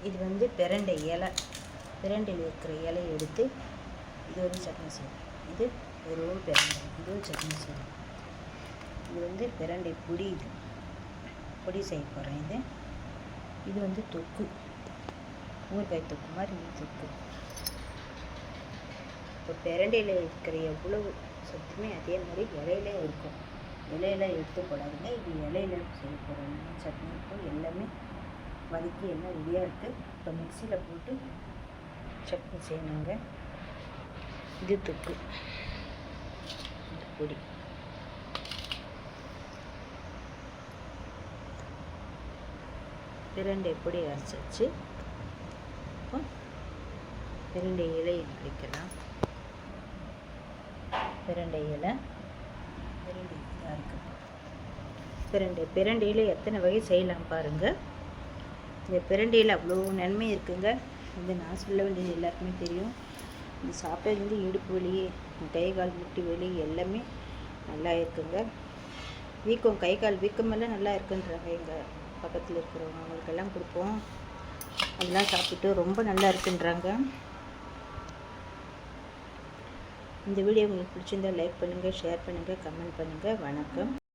இது வந்து பிரண்டை இலை, பிரண்டையில் இருக்கிற இலையை எடுத்து இது வந்து சட்னி செய்யணும். இது ஒரு பிரண்டை, இதுவும் சட்னி செய்யணும். இது வந்து பிரண்டை பொடி, இது பொடி செய்ய போகிறேன். இது வந்து தொக்கு, ஊறுகாய் தொக்கு மாதிரி இது தொக்கு. இப்போ பிரண்டையில் இருக்கிற எவ்வளவு சத்துமே அதே மாதிரி இலையிலே இருக்கும். இலையில எடுத்து போடாதுங்க. இது இலையில செய்ய போகிறோம். சட்னி இருக்கும், எல்லாமே வதக்கி எல்லாம் ரெடியாக இருக்குது. இப்போ மிக்சியில் போட்டு சட்னி செய்யணுங்க. இது தொக்கு, இந்த பொடி. பிரண்டை பொடி அரைச்சாச்சு. இப்போ பிரண்டை இலையை வைக்கலாம். பிரண்டை இலை, பிரண்டை இதாக இருக்குது. பிரண்டையில் எத்தனை வகை செய்யலாம் பாருங்கள். இந்த பிரண்டையில் அவ்வளோ நன்மை இருக்குங்க. இது நான் சொல்ல வேண்டியது எல்லாருக்குமே தெரியும். இது சாப்பிட்டது வந்து இடுப்பு வலி, கை கால் முட்டி வலி எல்லாமே நல்லா இருக்குங்க. வீக்கம், கை கால் வீக்கமெல்லாம் நல்லா இருக்குன்றாங்க. எங்கள் பக்கத்தில் இருக்கிறவங்க அவங்களுக்கெல்லாம் கொடுப்போம். அதெல்லாம் சாப்பிட்டு ரொம்ப நல்லா இருக்குன்றாங்க. இந்த வீடியோ உங்களுக்கு பிடிச்சிருந்தால் லைக் பண்ணுங்கள், ஷேர் பண்ணுங்கள், கமெண்ட் பண்ணுங்கள். வணக்கம்.